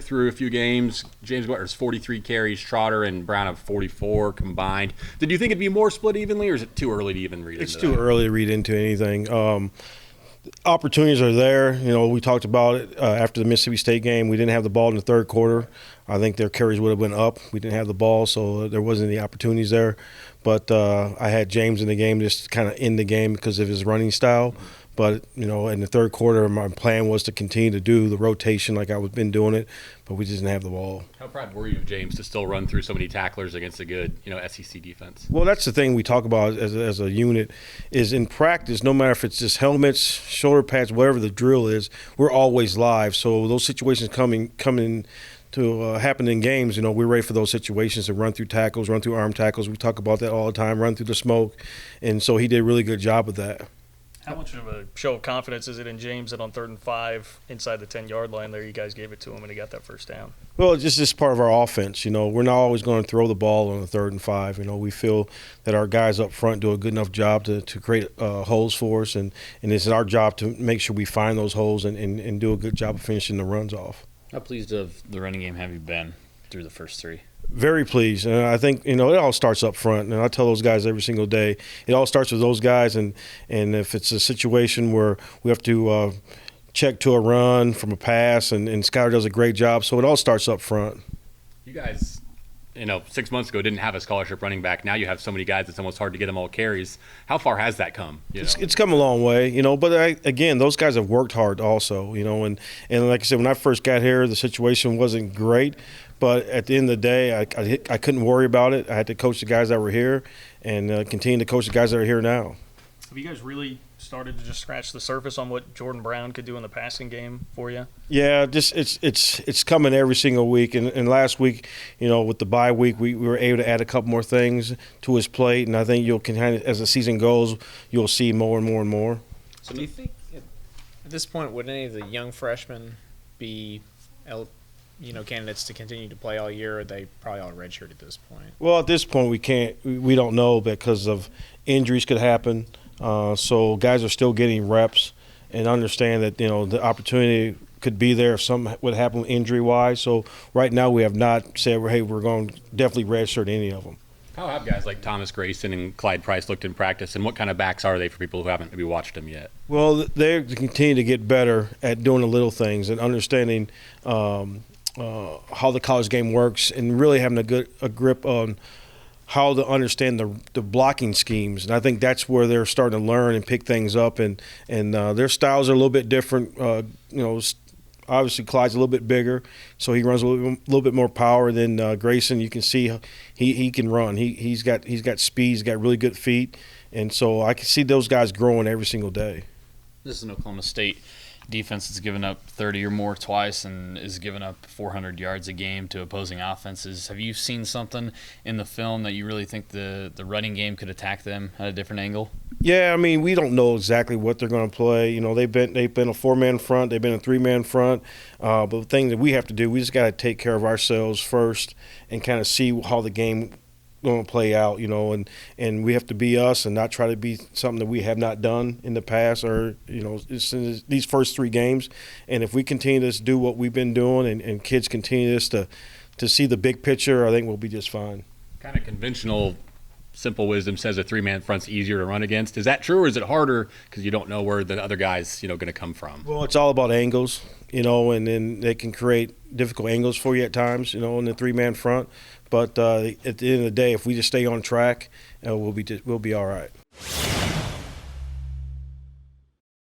through a few games. James Butler's 43 carries, Trotter and Brown have 44 combined. Did you think it'd be more split evenly, or is it too early to even read into that? It's too early to read into anything. Opportunities are there. We talked about it after the Mississippi State game. We didn't have the ball in the third quarter. I think their carries would have went up. We didn't have the ball, so there wasn't any opportunities there. But I had James in the game just to kind of end the game because of his running style. But, in the third quarter, my plan was to continue to do the rotation like I've been doing it, but we just didn't have the ball. How proud were you of James to still run through so many tacklers against a good, SEC defense? Well, that's the thing we talk about as a unit is in practice, no matter if it's just helmets, shoulder pads, whatever the drill is, we're always live. So those situations coming to happen in games, we're ready for those situations to run through tackles, run through arm tackles. We talk about that all the time, run through the smoke. And so he did a really good job of that. How much of a show of confidence is it in James that on 3rd and 5 inside the 10-yard line there you guys gave it to him and he got that first down? Well, it's just part of our offense. We're not always going to throw the ball on the 3rd and 5. We feel that our guys up front do a good enough job to create holes for us, and it's our job to make sure we find those holes and do a good job of finishing the runs off. How pleased of the running game have you been through the first 3? Very pleased. And I think, it all starts up front. And I tell those guys every single day, it all starts with those guys. And if it's a situation where we have to check to a run from a pass, and Skyler does a great job. So it all starts up front. You guys, 6 months ago didn't have a scholarship running back. Now you have so many guys, it's almost hard to get them all carries. How far has that come? It's come a long way, But again, those guys have worked hard also, And like I said, when I first got here, the situation wasn't great. But at the end of the day, I couldn't worry about it. I had to coach the guys that were here and continue to coach the guys that are here now. Have you guys really started to just scratch the surface on what Jordan Brown could do in the passing game for you? Yeah, just it's coming every single week. And last week, with the bye week, we were able to add a couple more things to his plate. And I think you'll kind of, as the season goes, you'll see more and more and more. So do you think at this point, would any of the young freshmen be candidates to continue to play all year, or are they probably all redshirt at this point? Well, at this point, we don't know because of injuries could happen. So guys are still getting reps and understand that, the opportunity could be there if something would happen injury-wise. So right now we have not said, hey, we're going to definitely redshirt any of them. How have guys like Thomas Grayson and Clyde Price looked in practice, and what kind of backs are they for people who haven't maybe watched them yet? Well, they continue to get better at doing the little things and understanding how the college game works, and really having a grip on how to understand the blocking schemes. And I think that's where they're starting to learn and pick things up, and their styles are a little bit different. Obviously Clyde's a little bit bigger, so he runs a little bit more power than Grayson. You can see he can run. He's got speed. He's got really good feet, and so I can see those guys growing every single day. This is an Oklahoma State defense that's given up 30 or more twice and is giving up 400 yards a game to opposing offenses. Have you seen something in the film that you really think the running game could attack them at a different angle? Yeah, we don't know exactly what they're going to play. They've been a 4-man front, they've been a 3-man front. But the thing that we have to do, we just got to take care of ourselves first and kind of see how the game going to play out, and we have to be us and not try to be something that we have not done in the past or, these first 3 games. And if we continue to do what we've been doing and kids continue to see the big picture, I think we'll be just fine. Kind of conventional simple wisdom says a 3-man front's easier to run against. Is that true, or is it harder because you don't know where the other guy's, going to come from? Well, it's all about angles, and then they can create difficult angles for you at times, in the 3-man front. But at the end of the day, if we just stay on track, we'll be all right.